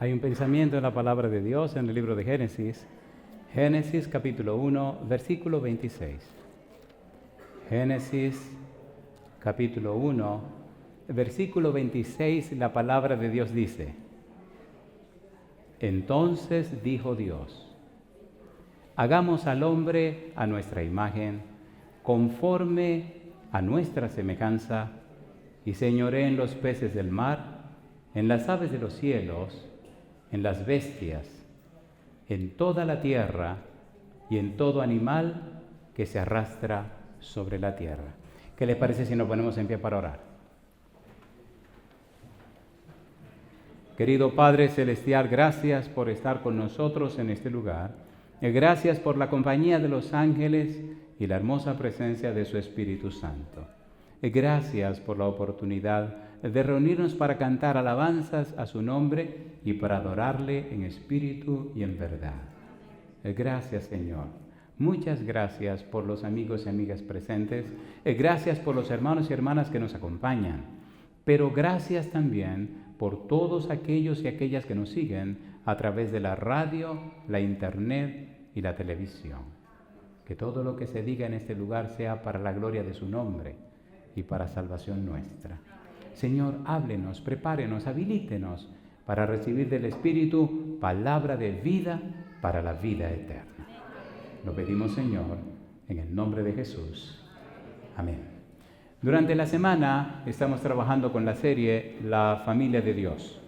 Hay un pensamiento en la palabra de Dios en el libro de Génesis. Génesis capítulo 1, versículo 26. Génesis capítulo 1, versículo 26, la palabra de Dios dice: Entonces dijo Dios: hagamos al hombre a nuestra imagen, conforme a nuestra semejanza, y señoreen los peces del mar, en las aves de los cielos, en las bestias, en toda la tierra y en todo animal que se arrastra sobre la tierra. ¿Qué les parece si nos ponemos en pie para orar? Querido Padre Celestial, gracias por estar con nosotros en este lugar. Gracias por la compañía de los ángeles y la hermosa presencia de su Espíritu Santo. Gracias por la oportunidad de reunirnos para cantar alabanzas a su nombre y para adorarle en espíritu y en verdad. Gracias, Señor. Muchas gracias por los amigos y amigas presentes. Gracias por los hermanos y hermanas que nos acompañan. Pero gracias también por todos aquellos y aquellas que nos siguen a través de la radio, la internet y la televisión. Que todo lo que se diga en este lugar sea para la gloria de su nombre y para salvación nuestra. Señor, háblenos, prepárenos, habilítenos para recibir del Espíritu palabra de vida para la vida eterna. Lo pedimos, Señor, en el nombre de Jesús. Amén. Durante la semana estamos trabajando con la serie La Familia de Dios.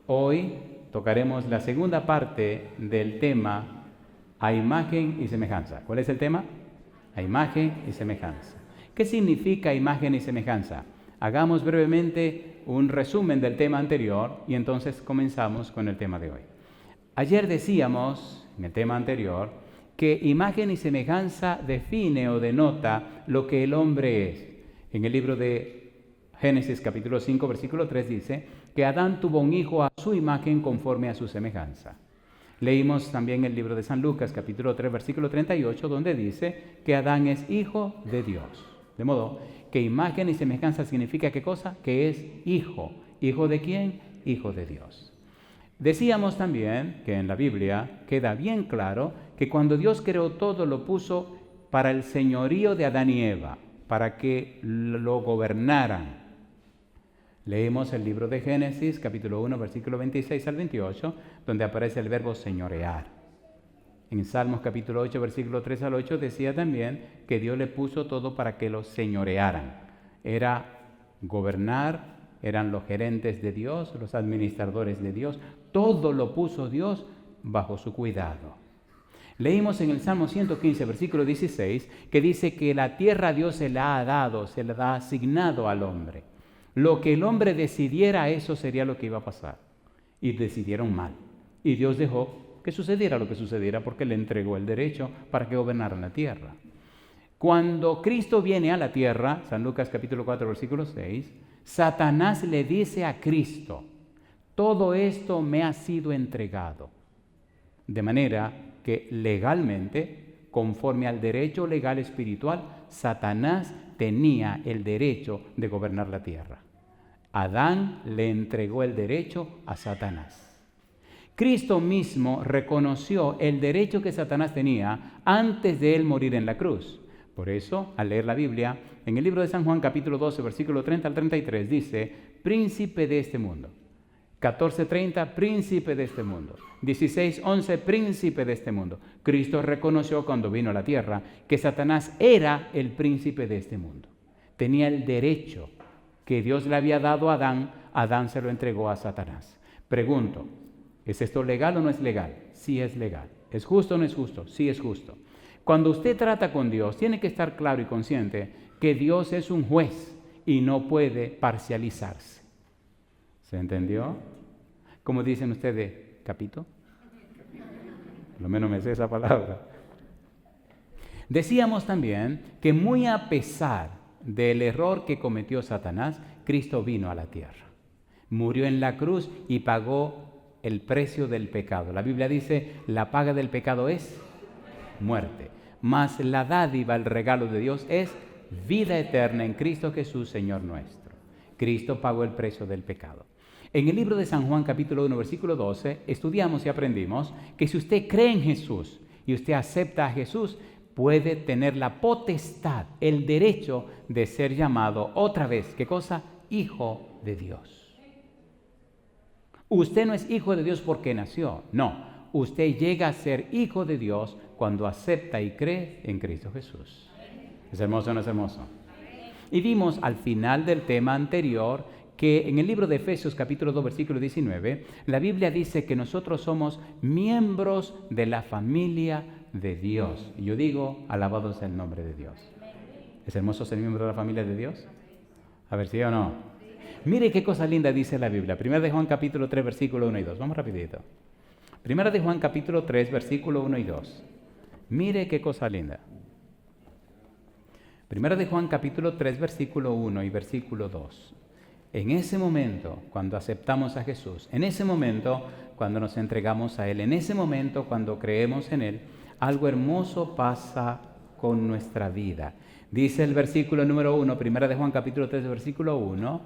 Hoy tocaremos la segunda parte del tema A imagen y semejanza. ¿Cuál es el tema? A imagen y semejanza. ¿Qué significa imagen y semejanza? Hagamos brevemente un resumen del tema anterior y entonces comenzamos con el tema de hoy. Ayer decíamos, en el tema anterior, que imagen y semejanza define o denota lo que el hombre es. En el libro de Génesis capítulo 5, versículo 3 dice que Adán tuvo un hijo a su imagen conforme a su semejanza. Leímos también el libro de San Lucas capítulo 3, versículo 38, donde dice que Adán es hijo de Dios. De modo que imagen y semejanza significa ¿qué cosa? Que es hijo. ¿Hijo de quién? Hijo de Dios. Decíamos también que en la Biblia queda bien claro que cuando Dios creó todo lo puso para el señorío de Adán y Eva, para que lo gobernaran. Leemos el libro de Génesis, capítulo 1, versículo 26 al 28, donde aparece el verbo señorear. En Salmos capítulo 8, versículo 3 al 8, decía también que Dios le puso todo para que lo señorearan. Era gobernar, eran los gerentes de Dios, los administradores de Dios. Todo lo puso Dios bajo su cuidado. Leímos en el Salmo 115, versículo 16, que dice que la tierra Dios se la ha dado, se la ha asignado al hombre. Lo que el hombre decidiera, eso sería lo que iba a pasar. Y decidieron mal. Y Dios dejó que sucediera lo que sucediera porque le entregó el derecho para que gobernara la tierra. Cuando Cristo viene a la tierra, San Lucas capítulo 4, versículo 6, Satanás le dice a Cristo: todo esto me ha sido entregado. De manera que legalmente, conforme al derecho legal espiritual, Satanás tenía el derecho de gobernar la tierra. Adán le entregó el derecho a Satanás. Cristo mismo reconoció el derecho que Satanás tenía antes de él morir en la cruz. Por eso, al leer la Biblia, en el libro de San Juan capítulo 12, versículo 30 al 33, dice: príncipe de este mundo. 14:30, príncipe de este mundo. 16:11, príncipe de este mundo. Cristo reconoció cuando vino a la tierra que Satanás era el príncipe de este mundo. Tenía el derecho que Dios le había dado a Adán, Adán se lo entregó a Satanás. Pregunto, ¿es esto legal o no es legal? Sí es legal. ¿Es justo o no es justo? Sí es justo. Cuando usted trata con Dios, tiene que estar claro y consciente que Dios es un juez y no puede parcializarse. ¿Se entendió? ¿Cómo dicen ustedes? ¿Capito? Por lo menos me sé esa palabra. Decíamos también que muy a pesar del error que cometió Satanás, Cristo vino a la tierra. Murió en la cruz y pagó el precio del pecado. La Biblia dice, la paga del pecado es muerte. Mas la dádiva, el regalo de Dios es vida eterna en Cristo Jesús, Señor nuestro. Cristo pagó el precio del pecado. En el libro de San Juan capítulo 1 versículo 12 estudiamos y aprendimos que si usted cree en Jesús y usted acepta a Jesús, puede tener la potestad, el derecho de ser llamado otra vez, ¿qué cosa? Hijo de Dios. Usted no es hijo de Dios porque nació, no. Usted llega a ser hijo de Dios cuando acepta y cree en Cristo Jesús. ¿Es hermoso o no es hermoso? Y vimos al final del tema anterior que en el libro de Efesios capítulo 2 versículo 19, la Biblia dice que nosotros somos miembros de la familia de Dios. Y yo digo, alabado sea el nombre de Dios. ¿Es hermoso ser miembro de la familia de Dios? A ver, ¿sí o no? Mire qué cosa linda dice la Biblia. Primera de Juan capítulo 3 versículo 1 y 2. Vamos rapidito. Primera de Juan capítulo 3 versículo 1 y 2. Mire qué cosa linda. Primera de Juan capítulo 3 versículo 1 y versículo 2. En ese momento, cuando aceptamos a Jesús, en ese momento, cuando nos entregamos a Él, en ese momento, cuando creemos en Él, algo hermoso pasa con nuestra vida. Dice el versículo número 1, primera de Juan capítulo 3, versículo 1,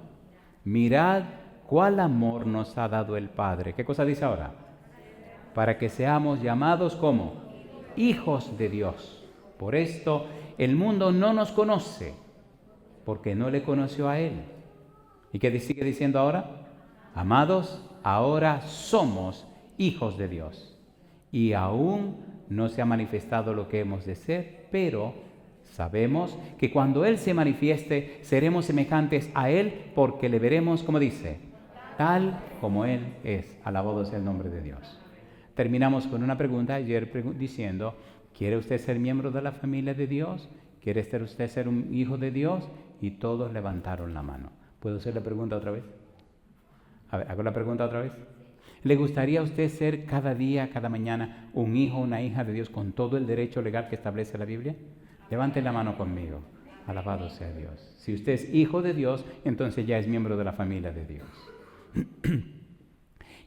mirad cuál amor nos ha dado el Padre. ¿Qué cosa dice ahora? Para que seamos llamados como hijos de Dios. Por esto, el mundo no nos conoce, porque no le conoció a Él. ¿Y qué sigue diciendo ahora? Amados, ahora somos hijos de Dios. Y aún no se ha manifestado lo que hemos de ser, pero sabemos que cuando Él se manifieste, seremos semejantes a Él porque le veremos, como dice, tal como Él es. Alabado sea el nombre de Dios. Terminamos con una pregunta ayer diciendo, ¿quiere usted ser miembro de la familia de Dios? ¿Quiere usted ser un hijo de Dios? Y todos levantaron la mano. ¿Puedo hacer la pregunta otra vez? A ver, ¿hago la pregunta otra vez? ¿Le gustaría a usted ser cada día, cada mañana, un hijo o una hija de Dios con todo el derecho legal que establece la Biblia? Levante la mano conmigo. Alabado sea Dios. Si usted es hijo de Dios, entonces ya es miembro de la familia de Dios.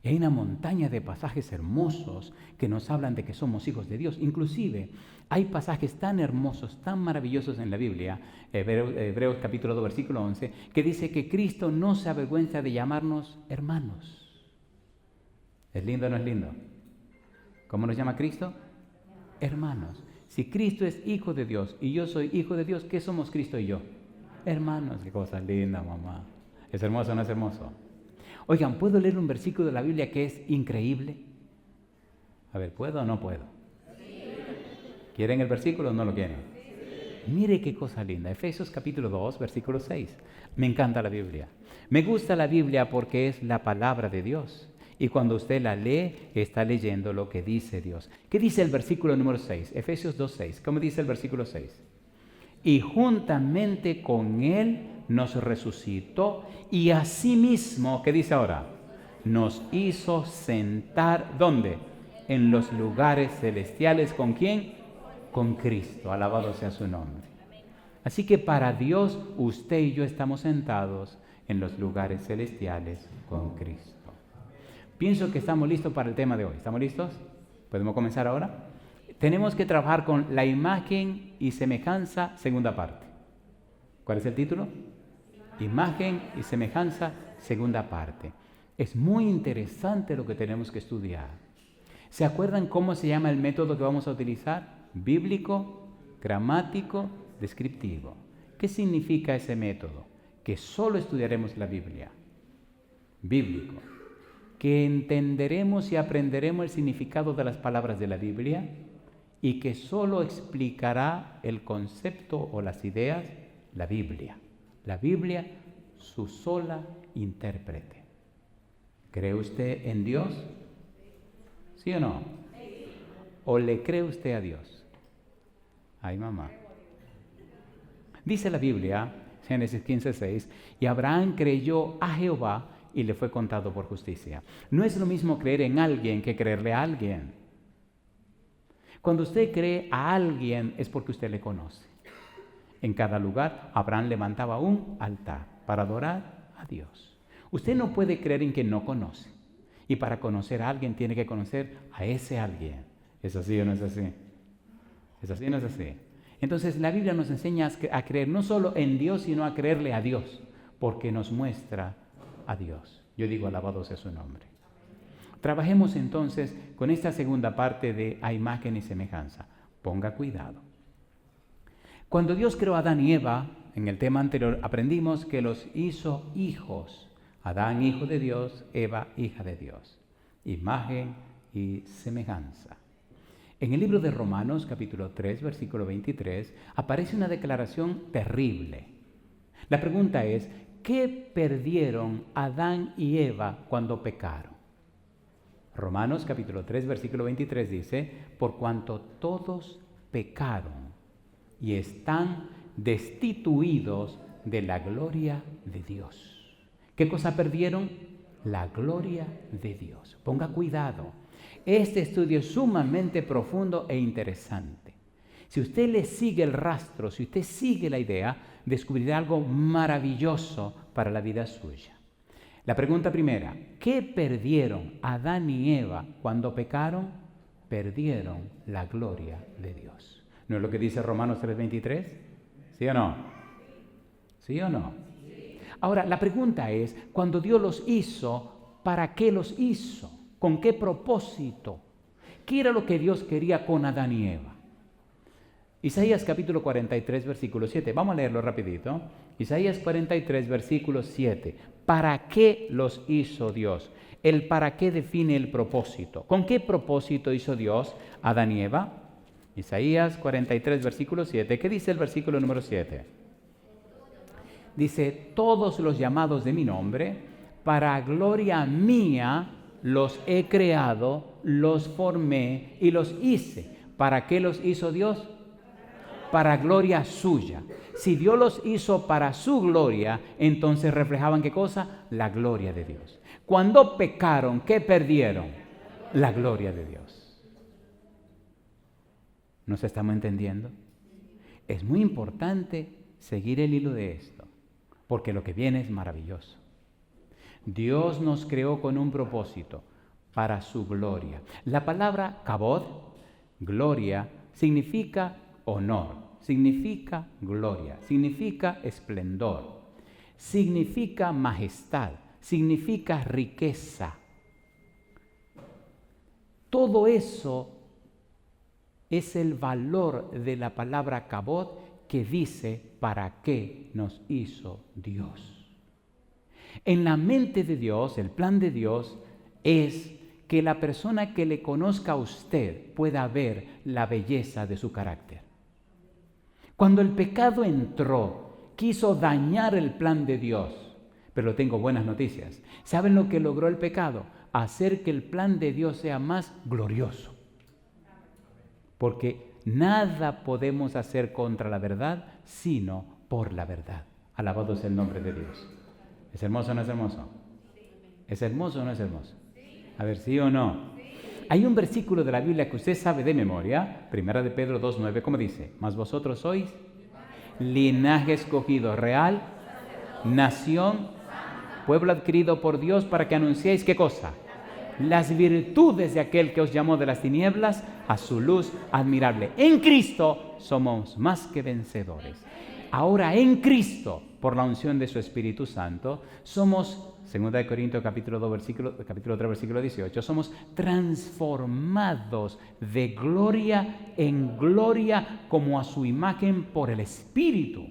Y hay una montaña de pasajes hermosos que nos hablan de que somos hijos de Dios. Inclusive hay pasajes tan hermosos, tan maravillosos en la Biblia, Hebreos capítulo 2, versículo 11, que dice que Cristo no se avergüenza de llamarnos hermanos. ¿Es lindo o no es lindo? ¿Cómo nos llama Cristo? Hermanos. Si Cristo es hijo de Dios y yo soy hijo de Dios, ¿qué somos Cristo y yo? Hermanos. Qué cosa linda, mamá. ¿Es hermoso o no es hermoso? Oigan, ¿puedo leer un versículo de la Biblia que es increíble? A ver, ¿puedo o no puedo? ¿Quieren el versículo o no lo quieren? Mire qué cosa linda. Efesios capítulo 2, versículo 6. Me encanta la Biblia. Me gusta la Biblia porque es la palabra de Dios. Y cuando usted la lee, está leyendo lo que dice Dios. ¿Qué dice el versículo número 6? Efesios 2, 6. ¿Cómo dice el versículo 6? Y juntamente con Él nos resucitó y asimismo, ¿qué dice ahora? Nos hizo sentar, ¿dónde? En los lugares celestiales. ¿Con quién? Con Cristo. Alabado sea su nombre. Así que para Dios, usted y yo estamos sentados en los lugares celestiales con Cristo. Pienso que estamos listos para el tema de hoy. ¿Estamos listos? ¿Podemos comenzar ahora? Tenemos que trabajar con la imagen y semejanza, segunda parte. ¿Cuál es el título? Imagen y semejanza, segunda parte. Es muy interesante lo que tenemos que estudiar. ¿Se acuerdan cómo se llama el método que vamos a utilizar? Bíblico, gramático, descriptivo. ¿Qué significa ese método? Que solo estudiaremos la Biblia. Bíblico. Que entenderemos y aprenderemos el significado de las palabras de la Biblia y que solo explicará el concepto o las ideas la Biblia. La Biblia, su sola intérprete. ¿Cree usted en Dios? ¿Sí o no? ¿O le cree usted a Dios? Ay, mamá. Dice la Biblia, Génesis 15:6, y Abraham creyó a Jehová y le fue contado por justicia. No es lo mismo creer en alguien que creerle a alguien. Cuando usted cree a alguien es porque usted le conoce. En cada lugar, Abraham levantaba un altar para adorar a Dios. Usted no puede creer en quien no conoce. Y para conocer a alguien, tiene que conocer a ese alguien. ¿Es así o no es así? ¿Es así o no es así? Entonces, la Biblia nos enseña a creer no solo en Dios, sino a creerle a Dios, porque nos muestra a Dios. Yo digo, alabado sea su nombre. Trabajemos entonces con esta segunda parte de a imagen y semejanza. Ponga cuidado. Cuando Dios creó a Adán y Eva, en el tema anterior aprendimos que los hizo hijos. Adán, hijo de Dios, Eva, hija de Dios. Imagen y semejanza. En el libro de Romanos, capítulo 3, versículo 23, aparece una declaración terrible. La pregunta es, ¿qué perdieron Adán y Eva cuando pecaron? Romanos, capítulo 3, versículo 23 dice, por cuanto todos pecaron y están destituidos de la gloria de Dios. ¿Qué cosa perdieron? La gloria de Dios. Ponga cuidado. Este estudio es sumamente profundo e interesante. Si usted le sigue el rastro, si usted sigue la idea, descubrirá algo maravilloso para la vida suya. La pregunta primera, ¿qué perdieron Adán y Eva cuando pecaron? Perdieron la gloria de Dios. ¿No es lo que dice Romanos 3:23? ¿Sí o no? ¿Sí o no? Ahora, la pregunta es, cuando Dios los hizo, ¿para qué los hizo? ¿Con qué propósito? ¿Qué era lo que Dios quería con Adán y Eva? Isaías capítulo 43, versículo 7. Vamos a leerlo rapidito. Isaías 43, versículo 7. ¿Para qué los hizo Dios? El para qué define el propósito. ¿Con qué propósito hizo Dios a Adán y Eva? Isaías 43, versículo 7. ¿Qué dice el versículo número 7? Dice, todos los llamados de mi nombre, para gloria mía los he creado, los formé y los hice. ¿Para qué los hizo Dios? Para gloria suya. Si Dios los hizo para su gloria, entonces reflejaban ¿qué cosa? La gloria de Dios. Cuando pecaron, ¿qué perdieron? La gloria de Dios. ¿Nos estamos entendiendo? Es muy importante seguir el hilo de esto, porque lo que viene es maravilloso. Dios nos creó con un propósito, para su gloria. La palabra kabod, gloria, significa honor, significa gloria, significa esplendor, significa majestad, significa riqueza. Todo eso es el valor de la palabra kabod que dice para qué nos hizo Dios. En la mente de Dios, el plan de Dios es que la persona que le conozca a usted pueda ver la belleza de su carácter. Cuando el pecado entró, quiso dañar el plan de Dios, pero tengo buenas noticias. ¿Saben lo que logró el pecado? Hacer que el plan de Dios sea más glorioso. Porque nada podemos hacer contra la verdad, sino por la verdad. Alabado sea el nombre de Dios. ¿Es hermoso o no es hermoso? ¿Es hermoso o no es hermoso? A ver, ¿sí o no? Hay un versículo de la Biblia que usted sabe de memoria, 1 de Pedro 2:9, ¿cómo dice? Mas vosotros sois linaje escogido, real, nación, pueblo adquirido por Dios para que anunciéis, ¿qué cosa? Las virtudes de aquel que os llamó de las tinieblas a su luz admirable. En Cristo somos más que vencedores. Ahora en Cristo, por la unción de su Espíritu Santo, somos, 2 Corintios capítulo 3, versículo 18, somos transformados de gloria en gloria como a su imagen por el Espíritu.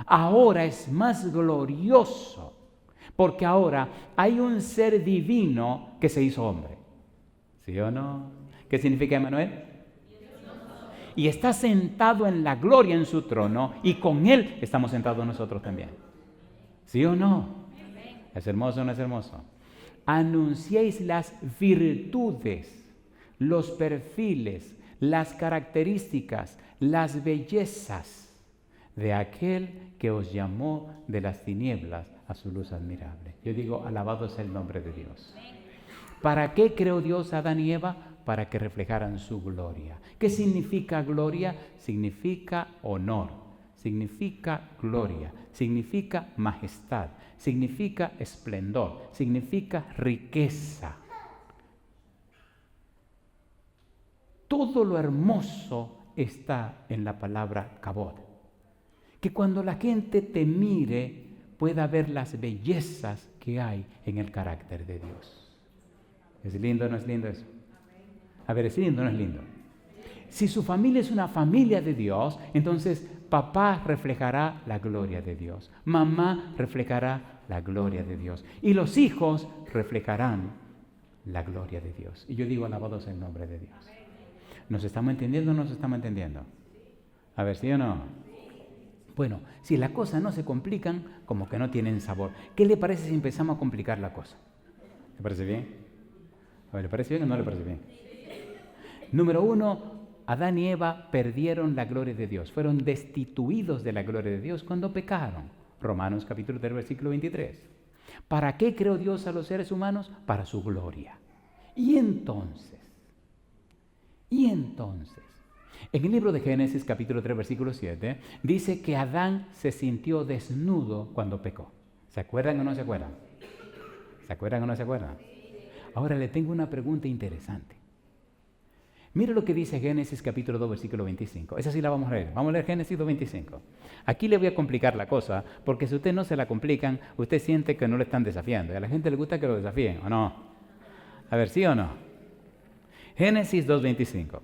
Ahora es más glorioso, porque ahora hay un ser divino que se hizo hombre. ¿Sí o no? ¿Qué significa Emmanuel? Y está sentado en la gloria en su trono, y con Él estamos sentados nosotros también. ¿Sí o no? ¿Es hermoso o no es hermoso? Anunciéis las virtudes, los perfiles, las características, las bellezas de aquel que os llamó de las tinieblas a su luz admirable. Yo digo, alabado sea el nombre de Dios. ¿Para qué creó Dios a Adán y Eva? Para que reflejaran su gloria. ¿Qué significa gloria? Significa honor, significa gloria, significa majestad, significa esplendor, significa riqueza. Todo lo hermoso está en la palabra kabod. Que cuando la gente te mire pueda ver las bellezas que hay en el carácter de Dios. ¿Es lindo o no es lindo eso? A ver, ¿es lindo o no es lindo? Si su familia es una familia de Dios, entonces papá reflejará la gloria de Dios. Mamá reflejará la gloria de Dios. Y los hijos reflejarán la gloria de Dios. Y yo digo, alabado sea el nombre de Dios. ¿Nos estamos entendiendo o no nos estamos entendiendo? A ver, ¿sí o no? Bueno, si las cosas no se complican, como que no tienen sabor. ¿Qué le parece si empezamos a complicar la cosa? ¿Le parece bien? A ver, ¿le parece bien o no le parece bien? Número 1, Adán y Eva perdieron la gloria de Dios. Fueron destituidos de la gloria de Dios cuando pecaron. Romanos capítulo 3, versículo 23. ¿Para qué creó Dios a los seres humanos? Para su gloria. Y entonces, en el libro de Génesis capítulo 3, versículo 7, dice que Adán se sintió desnudo cuando pecó. ¿Se acuerdan o no se acuerdan? ¿Se acuerdan o no se acuerdan? Ahora le tengo una pregunta interesante. Mira lo que dice Génesis capítulo 2, versículo 25. Esa sí la vamos a leer. Vamos a leer Génesis 2, 25. Aquí le voy a complicar la cosa, porque si usted no se la complican, usted siente que no le están desafiando. Y a la gente le gusta que lo desafíen, ¿o no? A ver, ¿sí o no? Génesis 2, 25.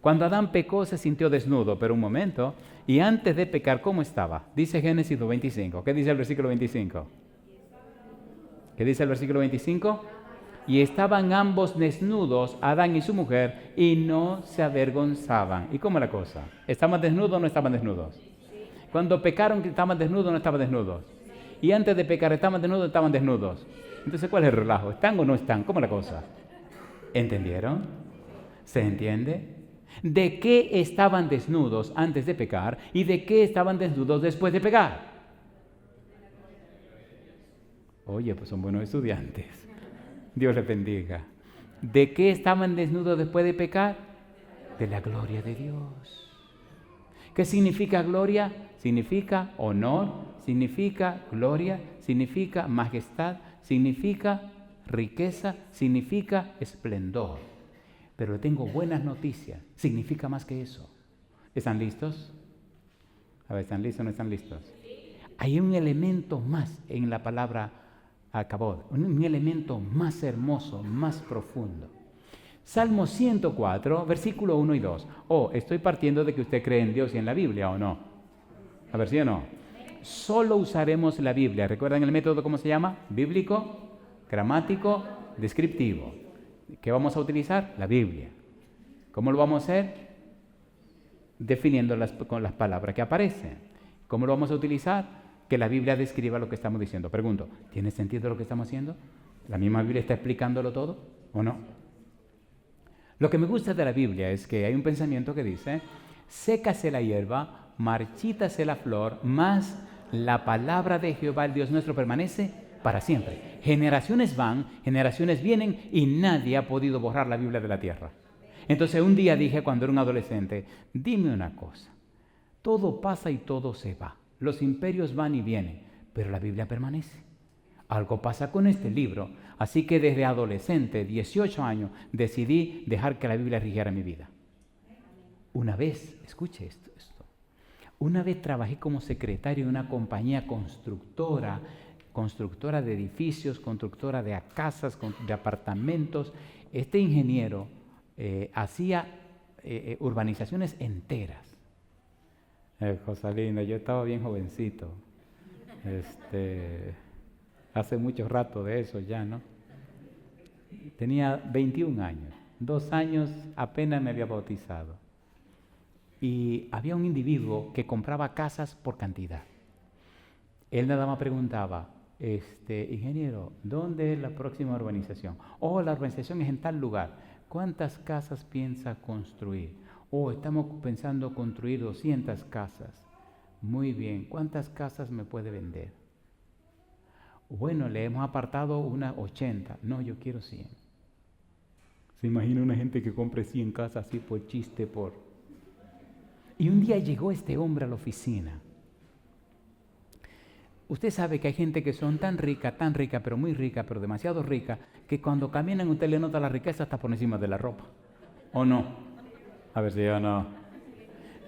Cuando Adán pecó se sintió desnudo, pero un momento, y antes de pecar, ¿cómo estaba? Dice Génesis 2, 25. ¿Qué dice el versículo 25? ¿Qué dice el versículo 25? Y estaban ambos desnudos, Adán y su mujer, y no se avergonzaban. ¿Y cómo es la cosa? ¿Estaban desnudos o no estaban desnudos? Cuando pecaron, ¿estaban desnudos o no estaban desnudos? Y antes de pecar, ¿estaban desnudos o estaban desnudos? Entonces, ¿cuál es el relajo? ¿Están o no están? ¿Cómo es la cosa? ¿Entendieron? ¿Se entiende? ¿De qué estaban desnudos antes de pecar y de qué estaban desnudos después de pecar? Oye, pues son buenos estudiantes. Dios les bendiga. ¿De qué estaban desnudos después de pecar? De la gloria de Dios. ¿Qué significa gloria? Significa honor, significa gloria, significa majestad, significa riqueza, significa esplendor. Pero tengo buenas noticias. Significa más que eso. ¿Están listos? A ver, ¿están listos o no están listos? Hay un elemento más en la palabra acabó, un elemento más hermoso, más profundo. Salmo 104, versículo 1 y 2. Estoy partiendo de que usted cree en Dios y en la Biblia, ¿o no? A ver, ¿sí o no? Solo usaremos la Biblia. ¿Recuerdan el método cómo se llama? Bíblico, gramático, descriptivo. ¿Qué vamos a utilizar? La Biblia. ¿Cómo lo vamos a hacer? Definiéndolas con las palabras que aparecen. ¿Cómo lo vamos a utilizar? Que la Biblia describa lo que estamos diciendo. Pregunto, ¿tiene sentido lo que estamos haciendo? ¿La misma Biblia está explicándolo todo o no? Lo que me gusta de la Biblia es que hay un pensamiento que dice, sécase la hierba, marchítase la flor, mas la palabra de Jehová, el Dios nuestro, permanece para siempre. Generaciones van, generaciones vienen y nadie ha podido borrar la Biblia de la tierra. Entonces un día dije cuando era un adolescente, dime una cosa, todo pasa y todo se va. Los imperios van y vienen, pero la Biblia permanece. Algo pasa con este libro, así que desde adolescente, 18 años, decidí dejar que la Biblia rigiera mi vida. Una vez, escuche esto, una vez trabajé como secretario en una compañía constructora de edificios, constructora de casas, de apartamentos. Este ingeniero hacía urbanizaciones enteras. Cosa linda, yo estaba bien jovencito, hace mucho rato de eso ya, ¿no? Tenía 21 años, 2 años apenas me había bautizado. Y había un individuo que compraba casas por cantidad. Él nada más preguntaba, ingeniero, ¿dónde es la próxima urbanización? La urbanización es en tal lugar. ¿Cuántas casas piensa construir? Estamos pensando construir 200 casas. Muy bien, ¿cuántas casas me puede vender? Bueno, le hemos apartado unas 80. No, yo quiero 100. ¿Se imagina una gente que compre 100 casas así por chiste, Y un día llegó este hombre a la oficina. Usted sabe que hay gente que son tan rica, pero muy rica, pero demasiado rica, que cuando caminan usted le nota la riqueza hasta por encima de la ropa. ¿O no? A ver si o no.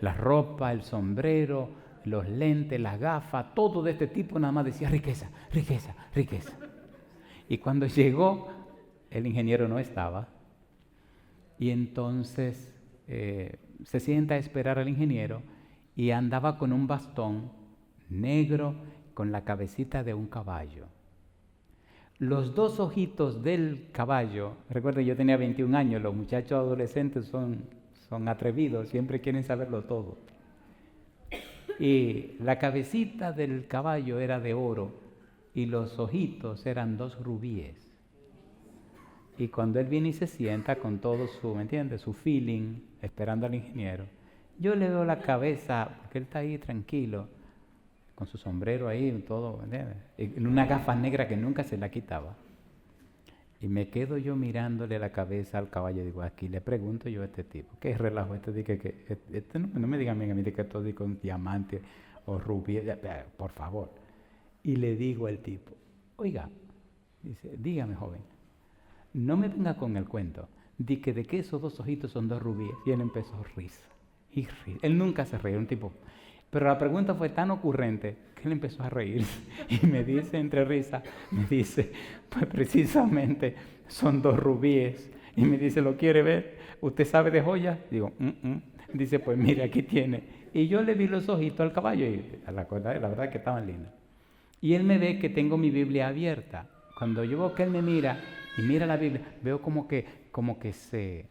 La ropa, el sombrero, los lentes, las gafas, todo de este tipo nada más decía riqueza, riqueza, riqueza. Y cuando llegó, el ingeniero no estaba. Y entonces se sienta a esperar al ingeniero y andaba con un bastón negro con la cabecita de un caballo. Los dos ojitos del caballo, recuerden, yo tenía 21 años, los muchachos adolescentes son atrevidos, siempre quieren saberlo todo. Y la cabecita del caballo era de oro y los ojitos eran 2 rubíes. Y cuando él viene y se sienta con todo su, ¿me entiendes?, su feeling, esperando al ingeniero, yo le veo la cabeza, porque él está ahí tranquilo, con su sombrero ahí, todo, ¿me entiendes?, en una gafa negra que nunca se la quitaba. Y me quedo yo mirándole la cabeza al caballo, digo, aquí le pregunto yo a este tipo, ¿qué relajo? Este no me digan a mí de que todo con diamante o rubí, por favor. Y le digo al tipo, oiga, dice, dígame, joven, no me venga con el cuento de que esos 2 ojitos son 2 rubíes. Y él empezó a risa. Él nunca se reía, un tipo. Pero la pregunta fue tan ocurrente que él empezó a reír. Y me dice, entre risas, me dice, pues precisamente son 2 rubíes. Y me dice, ¿lo quiere ver? ¿Usted sabe de joyas? Digo, Dice, pues mire, aquí tiene. Y yo le vi los ojitos al caballo y la verdad que estaban lindos. Y él me ve que tengo mi Biblia abierta. Cuando yo veo que él me mira y mira la Biblia, veo como que se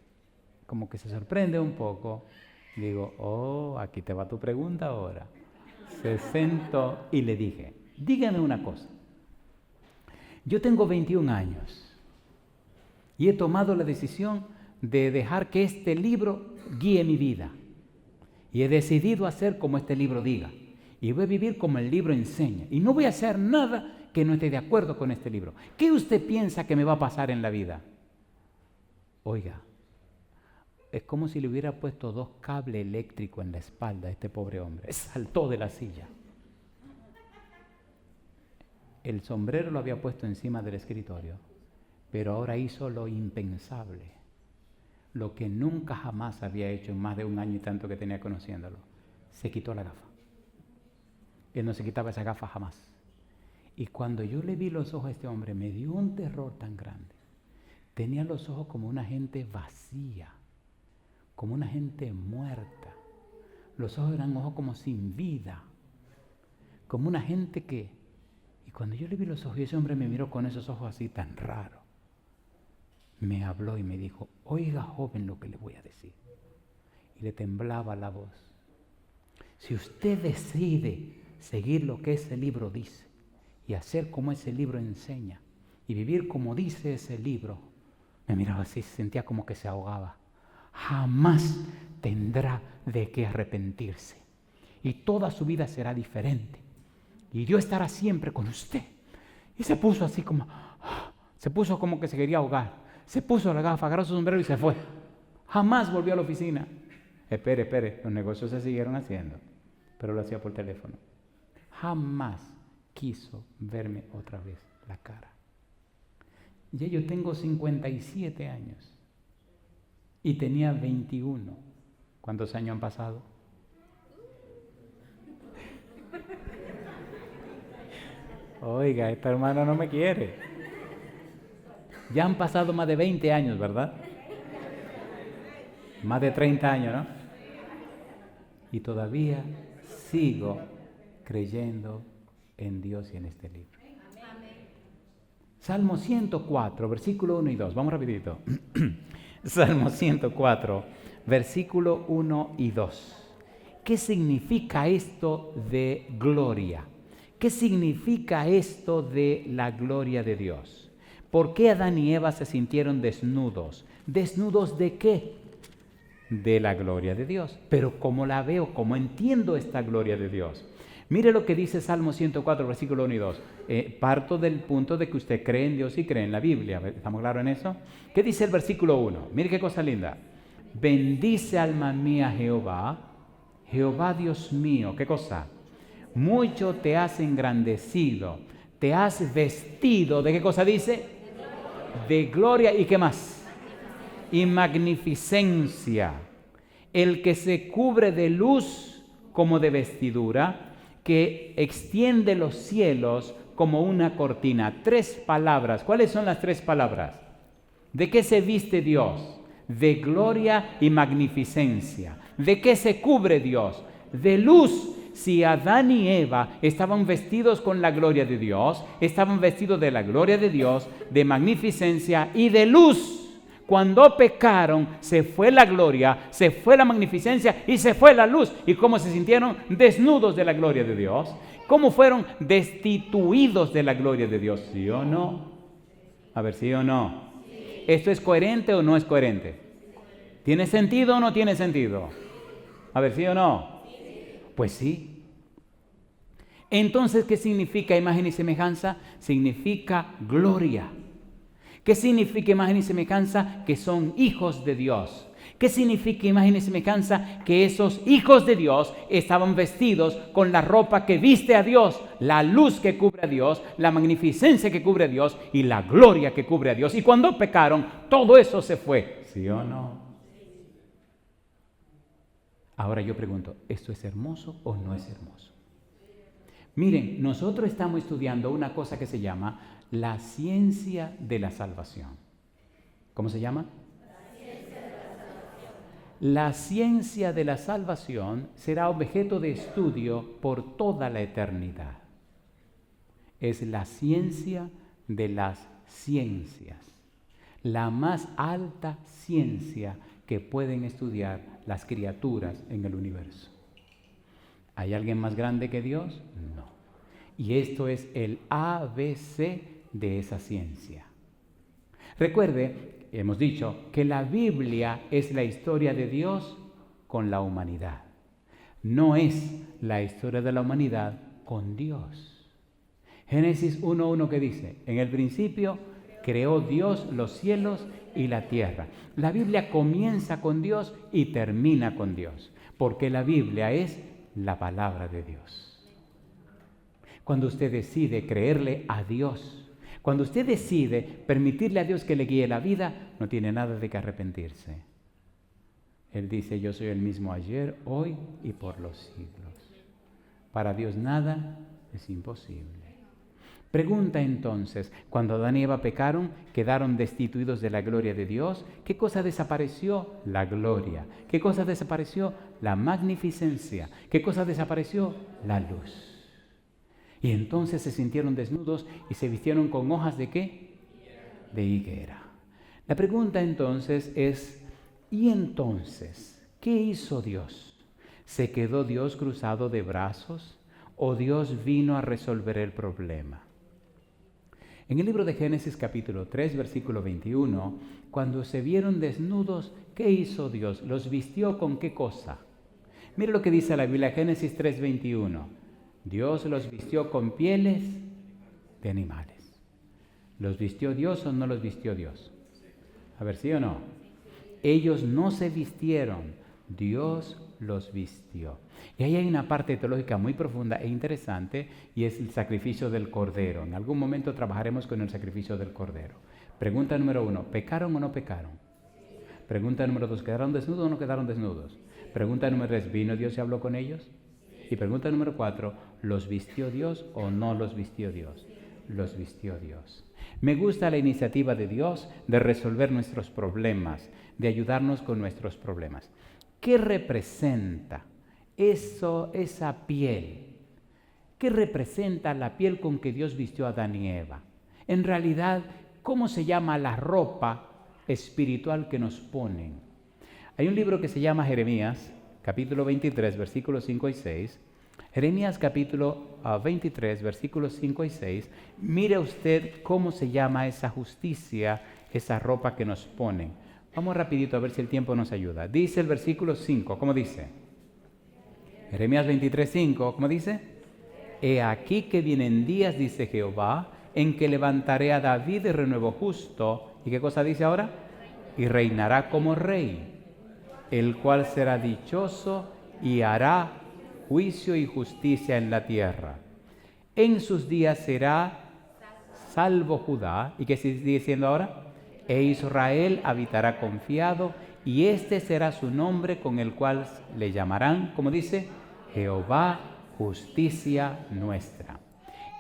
sorprende un poco. Digo, oh, aquí te va tu pregunta ahora. Se sentó y le dije, dígame una cosa. Yo tengo 21 años y he tomado la decisión de dejar que este libro guíe mi vida. Y he decidido hacer como este libro diga. Y voy a vivir como el libro enseña. Y no voy a hacer nada que no esté de acuerdo con este libro. ¿Qué usted piensa que me va a pasar en la vida? Oiga, es como si le hubiera puesto 2 cables eléctricos en la espalda a este pobre hombre. Saltó de la silla. El sombrero lo había puesto encima del escritorio, pero ahora hizo lo impensable, lo que nunca jamás había hecho en más de 1 año y tanto que tenía conociéndolo. Se quitó la gafa. Él no se quitaba esa gafa jamás. Y cuando yo le vi los ojos a este hombre, me dio un terror tan grande. Tenía los ojos como una gente vacía, como una gente muerta. Los ojos eran ojos como sin vida, como una gente que... Y cuando yo le vi los ojos y ese hombre me miró con esos ojos así tan raros, me habló y me dijo, oiga joven lo que le voy a decir. Y le temblaba la voz. Si usted decide seguir lo que ese libro dice y hacer como ese libro enseña y vivir como dice ese libro, me miraba así, sentía como que se ahogaba. Jamás tendrá de qué arrepentirse y toda su vida será diferente y Dios estará siempre con usted. Y se puso así como que se quería ahogar. Se puso la gafa, agarró su sombrero y se fue. Jamás volvió a la oficina. Espere, los negocios se siguieron haciendo, pero lo hacía por teléfono. Jamás quiso verme otra vez la cara. Ya yo tengo 57 años y tenía 21. ¿Cuántos años han pasado? Oiga, esta hermana no me quiere. Ya han pasado más de 20 años, ¿verdad? Más de 30 años, ¿no? Y todavía sigo creyendo en Dios y en este libro. Salmo 104, versículo 1 y 2. Vamos rapidito. Salmo 104, versículo 1 y 2. ¿Qué significa esto de gloria? ¿Qué significa esto de la gloria de Dios? ¿Por qué Adán y Eva se sintieron desnudos? ¿Desnudos de qué? De la gloria de Dios. Pero ¿cómo la veo? ¿Cómo entiendo esta gloria de Dios? Mire lo que dice Salmo 104, versículo 1 y 2. Parto del punto de que usted cree en Dios y cree en la Biblia. ¿Estamos claros en eso? ¿Qué dice el versículo 1? Mire qué cosa linda. Bendice alma mía Jehová, Jehová Dios mío. ¿Qué cosa? Mucho te has engrandecido, te has vestido. ¿De qué cosa dice? De gloria. ¿Y qué más? Y magnificencia. El que se cubre de luz como de vestidura, que extiende los cielos como una cortina. 3 palabras. ¿Cuáles son las 3 palabras? ¿De qué se viste Dios? De gloria y magnificencia. ¿De qué se cubre Dios? De luz. Si Adán y Eva estaban vestidos con la gloria de Dios, estaban vestidos de la gloria de Dios, de magnificencia y de luz. Cuando pecaron, se fue la gloria, se fue la magnificencia y se fue la luz. ¿Y cómo se sintieron? Desnudos de la gloria de Dios. ¿Cómo fueron destituidos de la gloria de Dios? ¿Sí o no? A ver, ¿sí o no? ¿Esto es coherente o no es coherente? ¿Tiene sentido o no tiene sentido? A ver, ¿sí o no? Pues sí. Entonces, ¿qué significa imagen y semejanza? Significa gloria. ¿Qué significa imagen y semejanza? Que son hijos de Dios. ¿Qué significa imagen y semejanza? Que esos hijos de Dios estaban vestidos con la ropa que viste a Dios, la luz que cubre a Dios, la magnificencia que cubre a Dios y la gloria que cubre a Dios. Y cuando pecaron, todo eso se fue. ¿Sí o no? Ahora yo pregunto, ¿esto es hermoso o no es hermoso? Miren, nosotros estamos estudiando una cosa que se llama la ciencia de la salvación. ¿Cómo se llama? La ciencia de la salvación será objeto de estudio por toda la eternidad. Es la ciencia de las ciencias, la más alta ciencia que pueden estudiar las criaturas en el universo. ¿Hay alguien más grande que Dios? No. Y esto es el ABC de esa ciencia. Recuerde, hemos dicho que la Biblia es la historia de Dios con la humanidad. No es la historia de la humanidad con Dios. Génesis 1:1 que dice, en el principio creó Dios los cielos y la tierra. La Biblia comienza con Dios y termina con Dios, porque la Biblia es la palabra de Dios. Cuando usted decide creerle a Dios, cuando usted decide permitirle a Dios que le guíe la vida, no tiene nada de que arrepentirse. Él dice, yo soy el mismo ayer, hoy y por los siglos. Para Dios nada es imposible. Pregunta entonces, cuando Adán y Eva pecaron, quedaron destituidos de la gloria de Dios. ¿Qué cosa desapareció? La gloria. ¿Qué cosa desapareció? La magnificencia. ¿Qué cosa desapareció? La luz. Y entonces se sintieron desnudos y se vistieron con hojas ¿de qué? De higuera. La pregunta entonces es, ¿y entonces qué hizo Dios? ¿Se quedó Dios cruzado de brazos o Dios vino a resolver el problema? En el libro de Génesis capítulo 3, versículo 21, cuando se vieron desnudos, ¿qué hizo Dios? ¿Los vistió con qué cosa? Mire lo que dice la Biblia, Génesis 3, 21. Dios los vistió con pieles de animales. ¿Los vistió Dios o no los vistió Dios? A ver, ¿sí o no? Ellos no se vistieron, Dios los vistió. Y ahí hay una parte teológica muy profunda e interesante y es el sacrificio del Cordero. En algún momento trabajaremos con el sacrificio del Cordero. Pregunta número 1, ¿pecaron o no pecaron? Pregunta número 2, ¿quedaron desnudos o no quedaron desnudos? Pregunta número 3, ¿vino Dios y habló con ellos? Y pregunta número 4, ¿los vistió Dios o no los vistió Dios? Los vistió Dios. Me gusta la iniciativa de Dios de resolver nuestros problemas, de ayudarnos con nuestros problemas. ¿Qué representa esa piel? ¿Qué representa la piel con que Dios vistió a Adán y Eva? En realidad, ¿cómo se llama la ropa espiritual que nos ponen? Hay un libro que se llama Jeremías, capítulo 23, versículos 5 y 6. Jeremías capítulo 23, versículos 5 y 6. Mire usted cómo se llama esa justicia, esa ropa que nos ponen. Vamos rapidito a ver si el tiempo nos ayuda. Dice el versículo 5, ¿cómo dice? Jeremías 23, 5, ¿cómo dice? He aquí que vienen días, dice Jehová, en que levantaré a David de renuevo justo. ¿Y qué cosa dice ahora? Y reinará como rey, el cual será dichoso y hará juicio y justicia en la tierra. En sus días será salvo Judá. ¿Y qué sigue diciendo ahora? E Israel habitará confiado, y este será su nombre con el cual le llamarán, como dice, Jehová, justicia nuestra.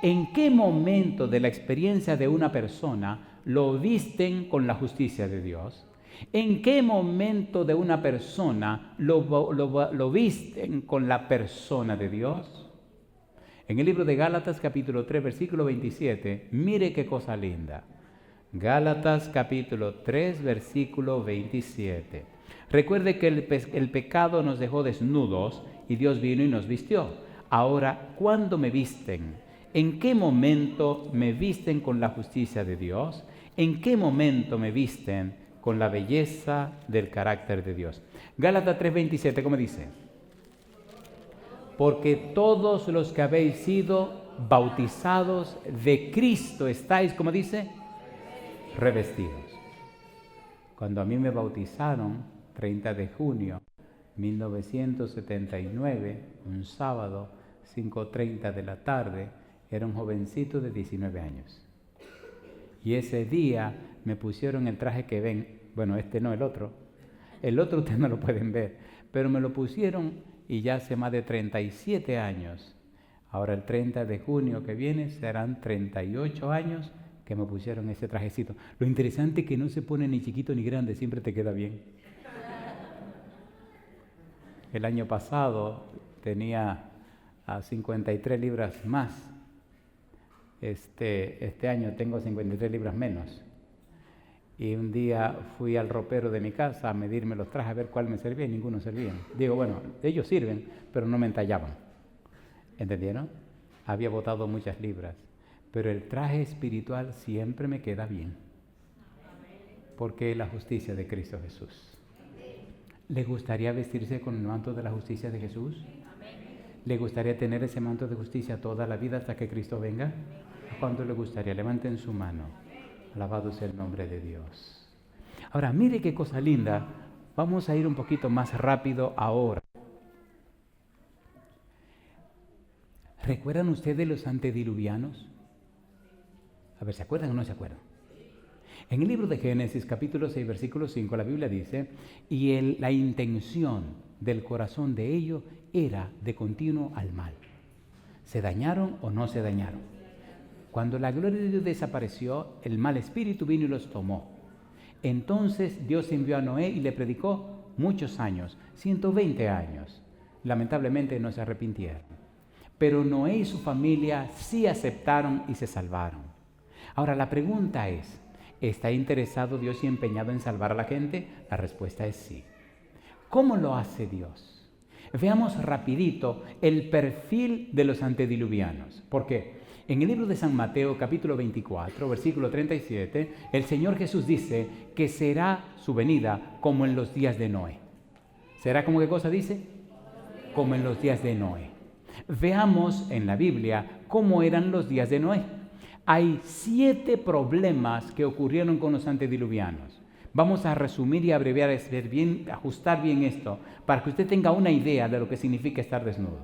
¿En qué momento de la experiencia de una persona lo visten con la justicia de Dios? ¿En qué momento de una persona lo visten con la persona de Dios? En el libro de Gálatas capítulo 3 versículo 27, mire qué cosa linda. Gálatas capítulo 3 versículo 27. Recuerde que el pecado nos dejó desnudos y Dios vino y nos vistió. Ahora, ¿cuándo me visten? ¿En qué momento me visten con la justicia de Dios? ¿En qué momento me visten con la belleza del carácter de Dios? Gálatas 3:27, ¿cómo dice? Porque todos los que habéis sido bautizados de Cristo estáis, ¿cómo dice? Revestidos. Cuando a mí me bautizaron, 30 de junio 1979, un sábado, 5:30 de la tarde, era un jovencito de 19 años. Y ese día me pusieron el traje que ven, bueno, este no, el otro. El otro ustedes no lo pueden ver, pero me lo pusieron y ya hace más de 37 años. Ahora el 30 de junio que viene serán 38 años que me pusieron ese trajecito. Lo interesante es que no se pone ni chiquito ni grande, siempre te queda bien. El año pasado tenía 53 libras más. Este año tengo 53 libras menos. Y un día fui al ropero de mi casa a medirme los trajes a ver cuál me servía y ninguno servía. Digo, bueno, ellos sirven, pero no me entallaban. ¿Entendieron? Había botado muchas libras. Pero el traje espiritual siempre me queda bien. Porque es la justicia de Cristo Jesús. ¿Le gustaría vestirse con el manto de la justicia de Jesús? ¿Le gustaría tener ese manto de justicia toda la vida hasta que Cristo venga? ¿A cuánto le gustaría? Levanten su mano. Alabado sea el nombre de Dios. Ahora, mire qué cosa linda. Vamos a ir un poquito más rápido ahora. ¿Recuerdan ustedes los antediluvianos? A ver, ¿se acuerdan o no se acuerdan? En el libro de Génesis, capítulo 6, versículo 5, la Biblia dice, y la intención del corazón de ellos era de continuo al mal. ¿Se dañaron o no se dañaron? Cuando la gloria de Dios desapareció, el mal espíritu vino y los tomó. Entonces Dios envió a Noé y le predicó muchos años, 120 años. Lamentablemente no se arrepintieron. Pero Noé y su familia sí aceptaron y se salvaron. Ahora la pregunta es, ¿está interesado Dios y empeñado en salvar a la gente? La respuesta es sí. ¿Cómo lo hace Dios? Veamos rapidito el perfil de los antediluvianos. ¿Por qué? En el libro de San Mateo, capítulo 24, versículo 37, el Señor Jesús dice que será su venida como en los días de Noé. ¿Será como qué cosa dice? Como en los días de Noé. Veamos en la Biblia cómo eran los días de Noé. Hay 7 problemas que ocurrieron con los antediluvianos. Vamos a resumir y abreviar, ajustar bien esto, para que usted tenga una idea de lo que significa estar desnudos.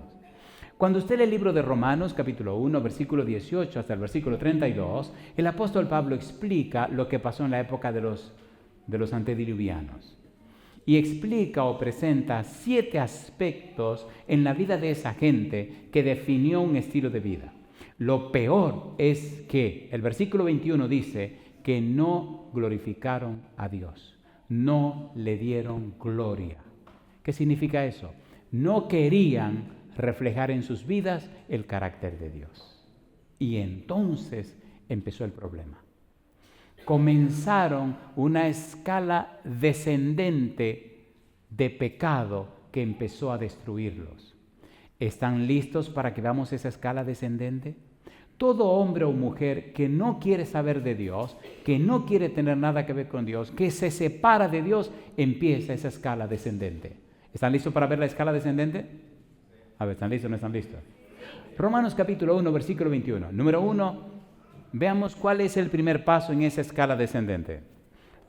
Cuando usted lee el libro de Romanos, capítulo 1, versículo 18 hasta el versículo 32, el apóstol Pablo explica lo que pasó en la época de los antediluvianos. Y explica o presenta 7 aspectos en la vida de esa gente que definió un estilo de vida. Lo peor es que el versículo 21 dice que no glorificaron a Dios, no le dieron gloria. ¿Qué significa eso? No querían reflejar en sus vidas el carácter de Dios. Y entonces empezó el problema. Comenzaron una escala descendente de pecado que empezó a destruirlos. ¿Están listos para que veamos esa escala descendente? Todo hombre o mujer que no quiere saber de Dios, que no quiere tener nada que ver con Dios, que se separa de Dios, empieza esa escala descendente. ¿Están listos para ver la escala descendente? A ver, ¿están listos o no están listos? Romanos capítulo 1, versículo 21. Número 1, veamos cuál es el primer paso en esa escala descendente.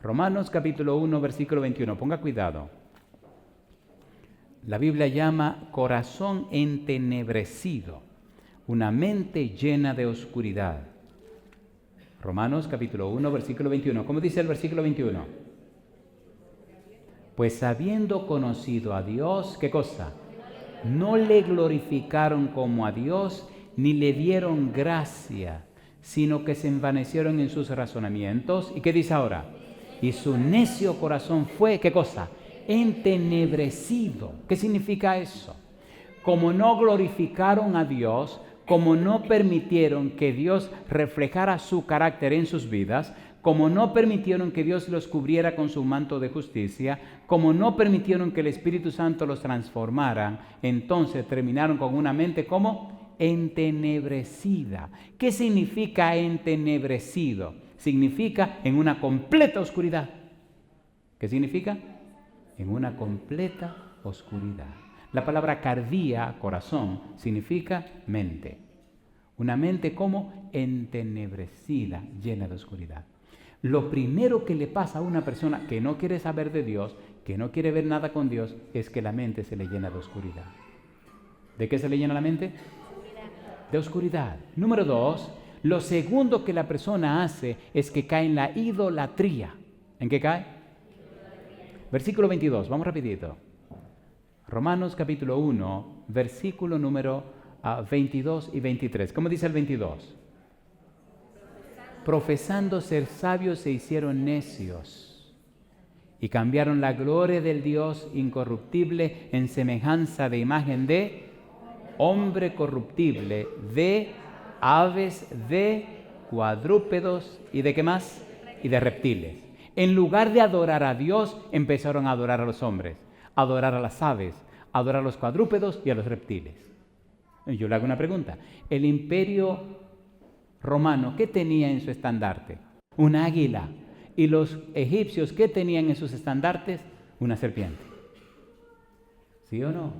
Romanos capítulo 1, versículo 21. Ponga cuidado. La Biblia llama corazón entenebrecido, una mente llena de oscuridad. Romanos capítulo 1, versículo 21. ¿Cómo dice el versículo 21? Pues habiendo conocido a Dios, ¿qué cosa? No le glorificaron como a Dios, ni le dieron gracia, sino que se envanecieron en sus razonamientos. ¿Y qué dice ahora? Y su necio corazón fue, ¿qué cosa? Entenebrecido. ¿Qué significa eso? Como no glorificaron a Dios, como no permitieron que Dios reflejara su carácter en sus vidas, como no permitieron que Dios los cubriera con su manto de justicia, como no permitieron que el Espíritu Santo los transformara, entonces terminaron con una mente como entenebrecida. ¿Qué significa entenebrecido? Significa en una completa oscuridad. ¿Qué significa? En una completa oscuridad. La palabra cardía, corazón, significa mente. Una mente como entenebrecida, llena de oscuridad. Lo primero que le pasa a una persona que no quiere saber de Dios, que no quiere ver nada con Dios, es que la mente se le llena de oscuridad. ¿De qué se le llena la mente? De oscuridad. Número 2, lo segundo que la persona hace es que cae en la idolatría. ¿En qué cae? Versículo 22, vamos rapidito. Romanos capítulo 1, versículo número 22 y 23. ¿Cómo dice el 22? Profesando ser sabios se hicieron necios y cambiaron la gloria del Dios incorruptible en semejanza de imagen de hombre corruptible, de aves, de cuadrúpedos y de ¿qué más? Y de reptiles. En lugar de adorar a Dios, empezaron a adorar a los hombres, a adorar a las aves, a adorar a los cuadrúpedos y a los reptiles. Yo le hago una pregunta. El imperio romano, ¿qué tenía en su estandarte? Una águila. ¿Y los egipcios qué tenían en sus estandartes? Una serpiente. ¿Sí o no?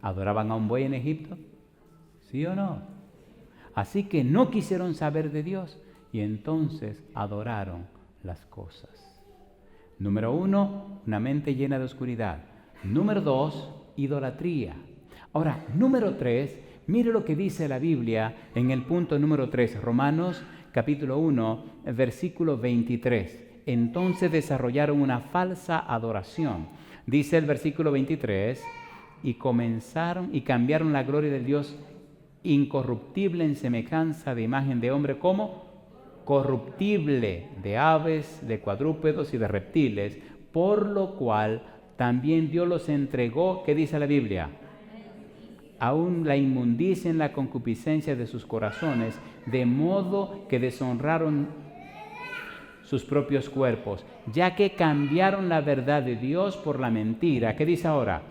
¿Adoraban a un buey en Egipto? ¿Sí o no? Así que no quisieron saber de Dios y entonces adoraron las cosas. Número 1, una mente llena de oscuridad. Número 2, idolatría. Ahora, número 3, mire lo que dice la Biblia en el punto número 3, Romanos capítulo 1, versículo 23. Entonces desarrollaron una falsa adoración. Dice el versículo 23, y comenzaron y cambiaron la gloria del Dios incorruptible en semejanza de imagen de hombre como corruptible, de aves, de cuadrúpedos y de reptiles, por lo cual también Dios los entregó, ¿qué dice la Biblia? Aún la inmundicia en la concupiscencia de sus corazones, de modo que deshonraron sus propios cuerpos, ya que cambiaron la verdad de Dios por la mentira. ¿Qué dice ahora?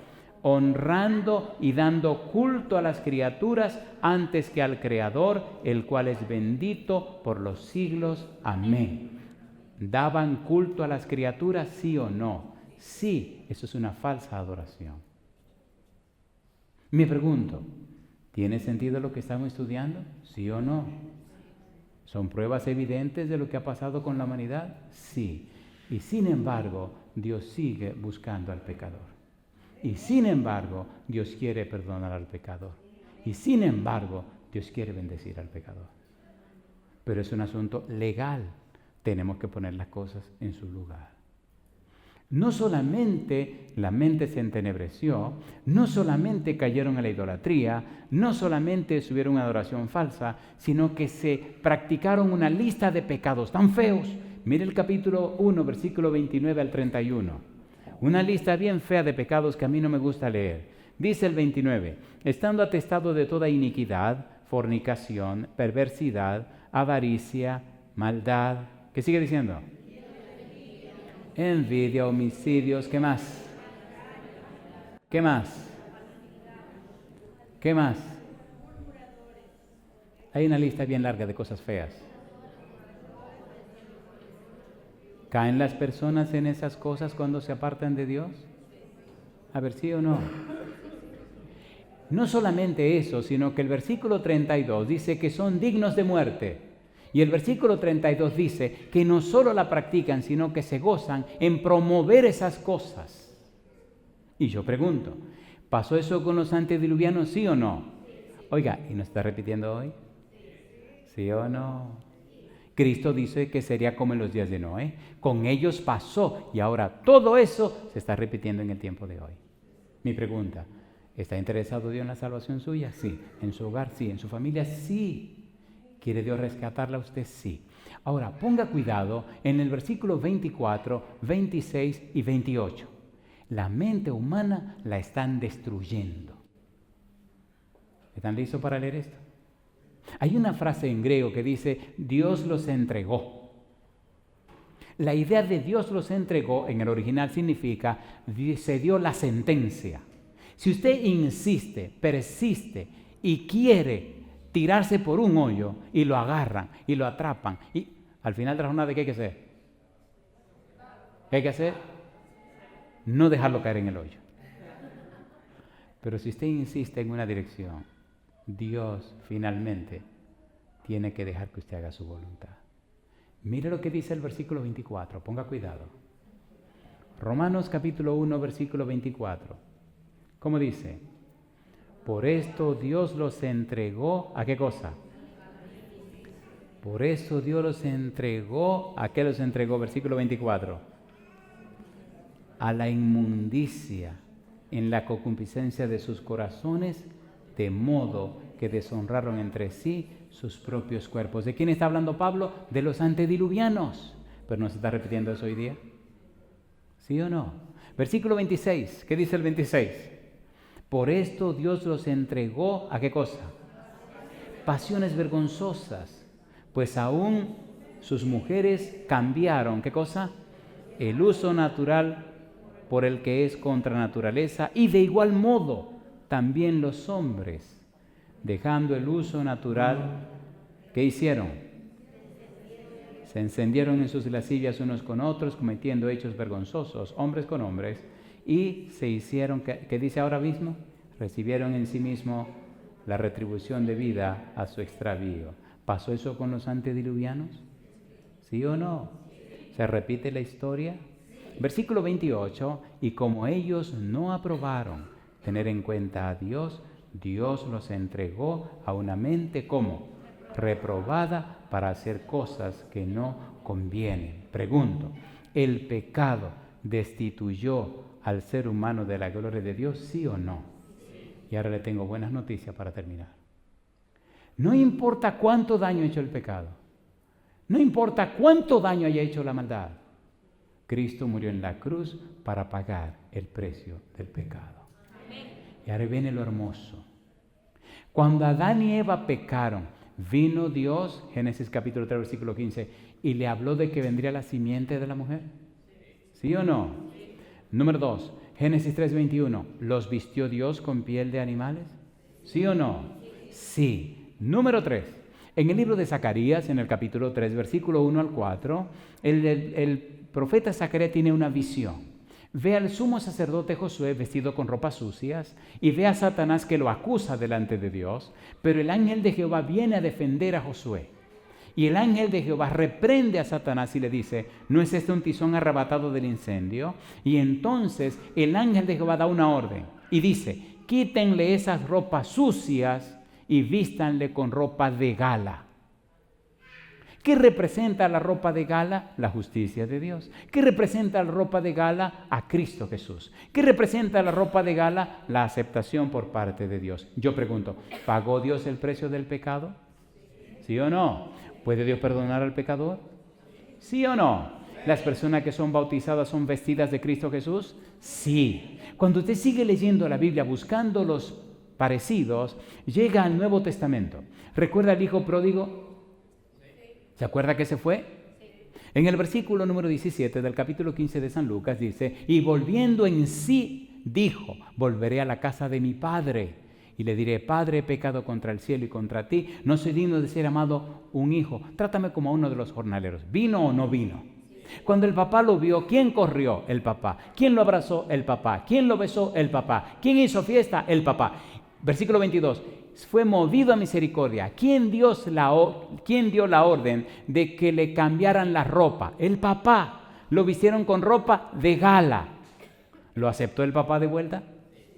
Honrando y dando culto a las criaturas antes que al Creador, el cual es bendito por los siglos. Amén. ¿Daban culto a las criaturas, sí o no? Sí, eso es una falsa adoración. Me pregunto, ¿tiene sentido lo que estamos estudiando? ¿Sí o no? ¿Son pruebas evidentes de lo que ha pasado con la humanidad? Sí. Y sin embargo, Dios sigue buscando al pecador. Y sin embargo, Dios quiere perdonar al pecador. Y sin embargo, Dios quiere bendecir al pecador. Pero es un asunto legal. Tenemos que poner las cosas en su lugar. No solamente la mente se entenebreció, no solamente cayeron en la idolatría, no solamente subieron una adoración falsa, sino que se practicaron una lista de pecados tan feos. Mire el capítulo 1, versículo 29 al 31. Una lista bien fea de pecados que a mí no me gusta leer. Dice el 29, estando atestado de toda iniquidad, fornicación, perversidad, avaricia, maldad. ¿Qué sigue diciendo? Envidia, homicidios, ¿qué más? ¿Qué más? ¿Qué más? Hay una lista bien larga de cosas feas. ¿Caen las personas en esas cosas cuando se apartan de Dios? A ver, ¿sí o no? No solamente eso, sino que el versículo 32 dice que son dignos de muerte. Y el versículo 32 dice que no solo la practican, sino que se gozan en promover esas cosas. Y yo pregunto, ¿pasó eso con los antediluvianos, sí o no? Oiga, ¿y nos está repitiendo hoy? ¿Sí o no? Cristo dice que sería como en los días de Noé. Con ellos pasó y ahora todo eso se está repitiendo en el tiempo de hoy. Mi pregunta, ¿Está interesado Dios en la salvación suya? Sí. ¿En su hogar? Sí. ¿En su familia? Sí. ¿Quiere Dios rescatarla a usted? Sí. Ahora, ponga cuidado en el versículo 24, 26 y 28. La mente humana la están destruyendo. ¿Están listos para leer esto? Hay una frase en griego que dice, Dios los entregó. La idea de Dios los entregó en el original significa, se dio la sentencia. Si usted insiste, persiste y quiere tirarse por un hoyo y lo agarran y lo atrapan, y al final de la jornada, ¿qué hay que hacer? ¿Qué hay que hacer? No dejarlo caer en el hoyo. Pero si usted insiste en una dirección, Dios finalmente tiene que dejar que usted haga su voluntad. Mire lo que dice el versículo 24, ponga cuidado. Romanos capítulo 1, versículo 24. ¿Cómo dice? Por esto Dios los entregó, ¿a qué cosa? Por eso Dios los entregó, ¿a qué los entregó? Versículo 24. A la inmundicia en la concupiscencia de sus corazones, de modo que deshonraron entre sí sus propios cuerpos. ¿De quién está hablando Pablo? De los antediluvianos. ¿Pero no se está repitiendo eso hoy día? ¿Sí o no? Versículo 26, ¿qué dice el 26? Por esto Dios los entregó, ¿a qué cosa? Pasiones vergonzosas, pues aún sus mujeres cambiaron, ¿qué cosa? El uso natural por el que es contra naturaleza, y de igual modo también los hombres, dejando el uso natural, ¿qué hicieron? Se encendieron en sus lascivias unos con otros, cometiendo hechos vergonzosos, hombres con hombres, y se hicieron, ¿qué dice ahora mismo? Recibieron en sí mismo la retribución debida a su extravío. ¿Pasó eso con los antediluvianos? ¿Sí o no? ¿Se repite la historia? Versículo 28, y como ellos no aprobaron tener en cuenta a Dios, Dios los entregó a una mente como reprobada para hacer cosas que no convienen. Pregunto, ¿el pecado destituyó al ser humano de la gloria de Dios, sí o no? Y ahora le tengo buenas noticias para terminar. No importa cuánto daño ha hecho el pecado, no importa cuánto daño haya hecho la maldad, Cristo murió en la cruz para pagar el precio del pecado. Y ahora viene lo hermoso. Cuando Adán y Eva pecaron, vino Dios, Génesis capítulo 3, versículo 15, y le habló de que vendría la simiente de la mujer. ¿Sí o no? Número 2, Génesis 3, 21, ¿los vistió Dios con piel de animales? ¿Sí o no? Sí. Número 3, en el libro de Zacarías, en el capítulo 3, versículo 1 al 4, el profeta Zacarías tiene una visión. Ve al sumo sacerdote Josué vestido con ropas sucias y ve a Satanás que lo acusa delante de Dios, pero el ángel de Jehová viene a defender a Josué. Y el ángel de Jehová reprende a Satanás y le dice, ¿no es este un tizón arrebatado del incendio? Y entonces el ángel de Jehová da una orden y dice, quítenle esas ropas sucias y vístanle con ropa de gala. ¿Qué representa la ropa de gala? La justicia de Dios. ¿Qué representa la ropa de gala? A Cristo Jesús. ¿Qué representa la ropa de gala? La aceptación por parte de Dios. Yo pregunto, ¿pagó Dios el precio del pecado? ¿Sí o no? ¿Puede Dios perdonar al pecador? ¿Sí o no? ¿Las personas que son bautizadas son vestidas de Cristo Jesús? Sí. Cuando usted sigue leyendo la Biblia buscando los parecidos, llega al Nuevo Testamento. ¿Recuerda al hijo pródigo? ¿Se acuerda que se fue? En el versículo número 17 del capítulo 15 de San Lucas dice, y volviendo en sí, dijo, volveré a la casa de mi padre y le diré, Padre, he pecado contra el cielo y contra ti, no soy digno de ser llamado un hijo, trátame como a uno de los jornaleros. ¿Vino o no vino? Cuando el papá lo vio, ¿quién corrió? El papá. ¿Quién lo abrazó? El papá. ¿Quién lo besó? El papá. ¿Quién hizo fiesta? El papá. Versículo 22. Fue movido a misericordia. ¿Quién dio la orden de que le cambiaran la ropa? El papá. Lo vistieron con ropa de gala. ¿Lo aceptó el papá de vuelta?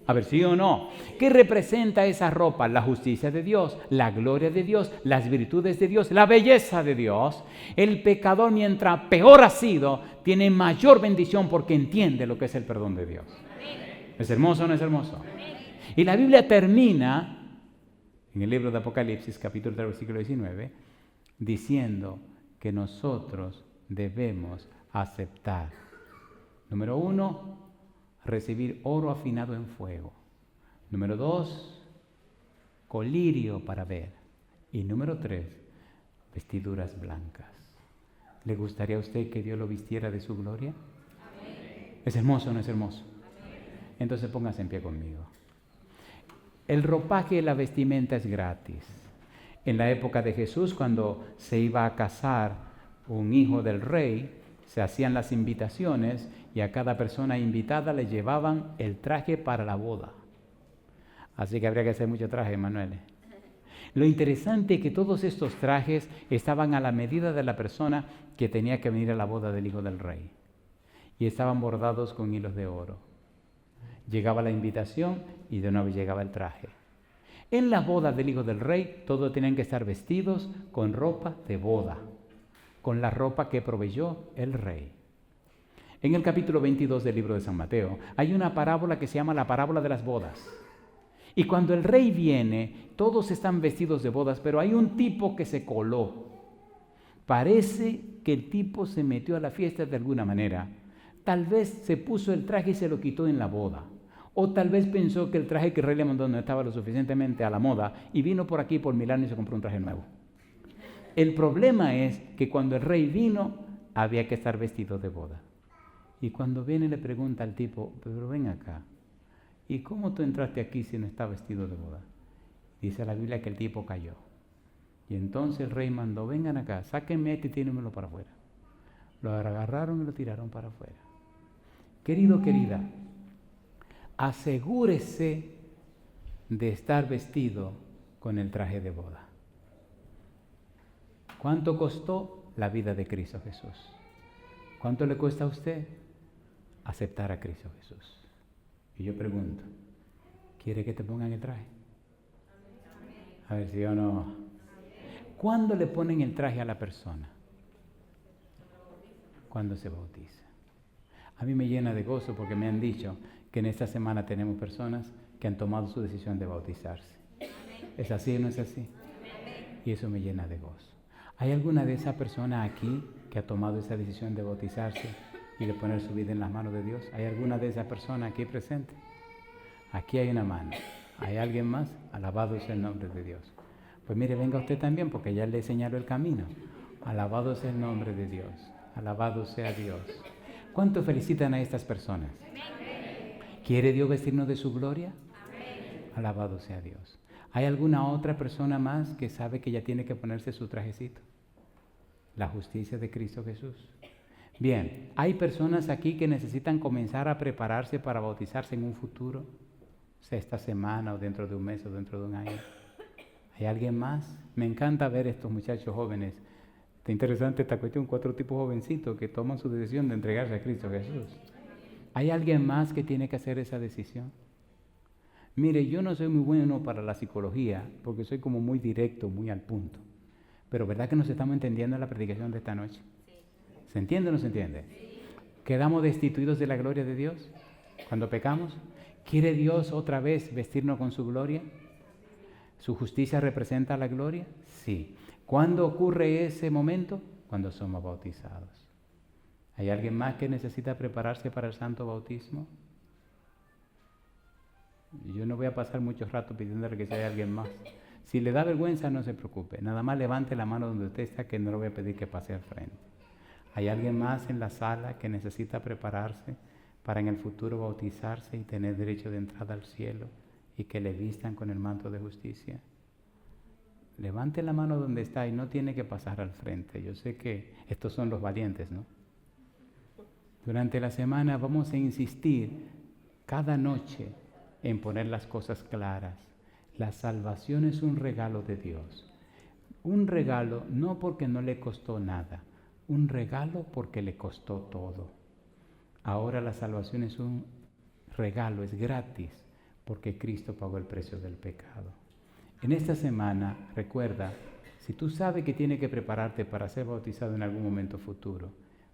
A ver, ¿sí o no? ¿Qué representa esa ropa? La justicia de Dios, la gloria de Dios, las virtudes de Dios, la belleza de Dios. El pecador, mientras peor ha sido, tiene mayor bendición porque entiende lo que es el perdón de Dios. ¿Es hermoso o no es hermoso? Y la Biblia termina, en el libro de Apocalipsis, capítulo 3, versículo 19, diciendo que nosotros debemos aceptar. Número 1, recibir oro afinado en fuego. Número 2, colirio para ver. Y número 3, vestiduras blancas. ¿Le gustaría a usted que Dios lo vistiera de su gloria? Amén. ¿Es hermoso o no es hermoso? Amén. Entonces póngase en pie conmigo. El ropaje y la vestimenta es gratis. En la época de Jesús, cuando se iba a casar un hijo del rey, se hacían las invitaciones y a cada persona invitada le llevaban el traje para la boda. Así que habría que hacer mucho traje, Manuel. Lo interesante es que todos estos trajes estaban a la medida de la persona que tenía que venir a la boda del hijo del rey. Y estaban bordados con hilos de oro. Llegaba la invitación y de nuevo llegaba el traje. En las bodas del hijo del rey, todos tenían que estar vestidos con ropa de boda, con la ropa que proveyó el rey. En el capítulo 22 del libro de San Mateo, hay una parábola que se llama la parábola de las bodas. Y cuando el rey viene, todos están vestidos de bodas, pero hay un tipo que se coló. Parece que el tipo se metió a la fiesta de alguna manera. Tal vez se puso el traje y se lo quitó en la boda. O tal vez pensó que el traje que el rey le mandó no estaba lo suficientemente a la moda y vino por aquí, por Milán, y se compró un traje nuevo. El problema es que cuando el rey vino, había que estar vestido de boda. Y cuando viene le pregunta al tipo, pero ven acá, ¿y cómo tú entraste aquí si no estás vestido de boda? Dice la Biblia que el tipo cayó. Y entonces el rey mandó, vengan acá, sáquenme a este y tírenmelo para afuera. Lo agarraron y lo tiraron para afuera. Querido, querida, asegúrese de estar vestido con el traje de boda. ¿Cuánto costó la vida de Cristo Jesús? ¿Cuánto le cuesta a usted aceptar a Cristo Jesús? Y yo pregunto, ¿quiere que te pongan el traje? A ver si o no. ¿Cuándo le ponen el traje a la persona? Cuando se bautiza. A mí me llena de gozo porque me han dicho que en esta semana tenemos personas que han tomado su decisión de bautizarse. ¿Es así o no es así? Y eso me llena de gozo. ¿Hay alguna de esas personas aquí que ha tomado esa decisión de bautizarse y de poner su vida en las manos de Dios? ¿Hay alguna de esas personas aquí presente? Aquí hay una mano. ¿Hay alguien más? Alabado sea el nombre de Dios. Pues mire, venga usted también porque ya le señaló el camino. Alabado sea el nombre de Dios. Alabado sea Dios. ¿Cuánto felicitan a estas personas? ¿Quiere Dios vestirnos de su gloria? Alabado sea Dios. ¿Hay alguna otra persona más que sabe que ya tiene que ponerse su trajecito? La justicia de Cristo Jesús. Bien, ¿hay personas aquí que necesitan comenzar a prepararse para bautizarse en un futuro? Sea esta semana o dentro de un mes o dentro de un año. ¿Hay alguien más? Me encanta ver estos muchachos jóvenes. Está interesante esta cuestión, 4 tipos jovencitos que toman su decisión de entregarse a Cristo Jesús. ¿Hay alguien más que tiene que hacer esa decisión? Mire, yo no soy muy bueno para la psicología, porque soy como muy directo, muy al punto. Pero ¿verdad que nos estamos entendiendo en la predicación de esta noche? ¿Se entiende o no se entiende? ¿Quedamos destituidos de la gloria de Dios cuando pecamos? ¿Quiere Dios otra vez vestirnos con su gloria? ¿Su justicia representa la gloria? Sí. ¿Cuándo ocurre ese momento? Cuando somos bautizados. ¿Hay alguien más que necesita prepararse para el santo bautismo? Yo no voy a pasar mucho rato pidiéndole que sea alguien más. Si le da vergüenza, no se preocupe. Nada más levante la mano donde usted está, que no le voy a pedir que pase al frente. ¿Hay alguien más en la sala que necesita prepararse para en el futuro bautizarse y tener derecho de entrada al cielo y que le vistan con el manto de justicia? Levante la mano donde está y no tiene que pasar al frente. Yo sé que estos son los valientes, ¿no? Durante la semana vamos a insistir cada noche en poner las cosas claras. La salvación es un regalo de Dios. Un regalo no porque no le costó nada, un regalo porque le costó todo. Ahora la salvación es un regalo, es gratis, porque Cristo pagó el precio del pecado. En esta semana, recuerda, si tú sabes que tienes que prepararte para ser bautizado en algún momento futuro,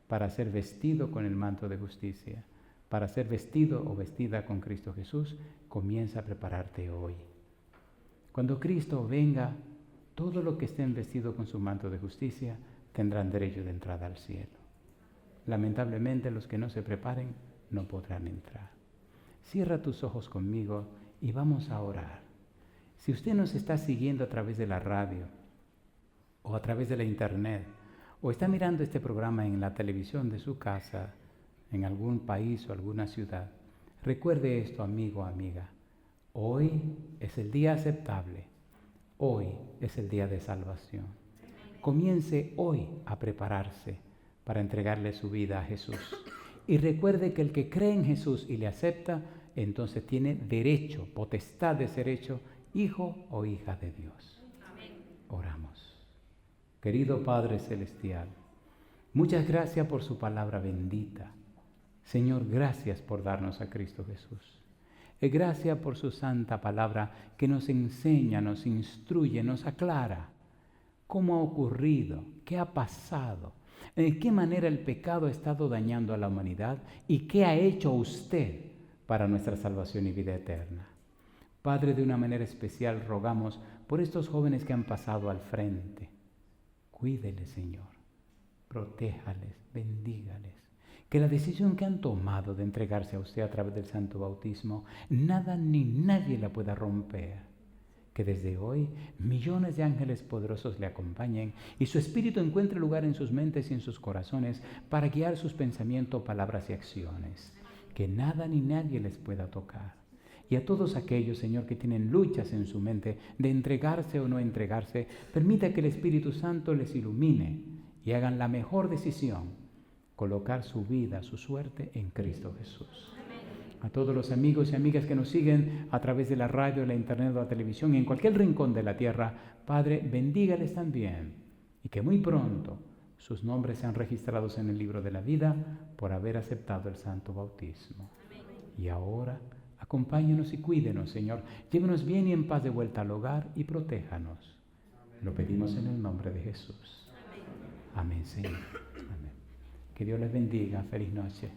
para ser vestido con el manto de justicia, para ser vestido o vestida con Cristo Jesús, comienza a prepararte hoy. Cuando Cristo venga, todo lo que estén vestidos con su manto de justicia tendrán derecho de entrada al cielo. Lamentablemente, los que no se preparen no podrán entrar. Cierra tus ojos conmigo y vamos a orar. Si usted nos está siguiendo a través de la radio o a través de la internet, o está mirando este programa en la televisión de su casa, en algún país o alguna ciudad, recuerde esto, amigo o amiga. Hoy es el día aceptable. Hoy es el día de salvación. Comience hoy a prepararse para entregarle su vida a Jesús. Y recuerde que el que cree en Jesús y le acepta, entonces tiene derecho, potestad de ser hecho hijo o hija de Dios. Amén. Oramos. Querido Padre Celestial, muchas gracias por su palabra bendita. Señor, gracias por darnos a Cristo Jesús. Gracias por su santa palabra que nos enseña, nos instruye, nos aclara cómo ha ocurrido, qué ha pasado, en qué manera el pecado ha estado dañando a la humanidad y qué ha hecho usted para nuestra salvación y vida eterna. Padre, de una manera especial rogamos por estos jóvenes que han pasado al frente. Cuídeles, Señor, protéjales, bendígales. Que la decisión que han tomado de entregarse a usted a través del santo bautismo, nada ni nadie la pueda romper. Que desde hoy millones de ángeles poderosos le acompañen y su espíritu encuentre lugar en sus mentes y en sus corazones para guiar sus pensamientos, palabras y acciones. Que nada ni nadie les pueda tocar. Y a todos aquellos, Señor, que tienen luchas en su mente de entregarse o no entregarse, permita que el Espíritu Santo les ilumine y hagan la mejor decisión, colocar su vida, su suerte en Cristo Jesús. A todos los amigos y amigas que nos siguen a través de la radio, la internet o la televisión, en cualquier rincón de la tierra, Padre, bendígales también y que muy pronto sus nombres sean registrados en el libro de la vida por haber aceptado el santo bautismo. Y ahora, acompáñenos y cuídenos, Señor. Llévenos bien y en paz de vuelta al hogar y protéjanos. Lo pedimos en el nombre de Jesús. Amén, Señor. Amén. Que Dios les bendiga. Feliz noche.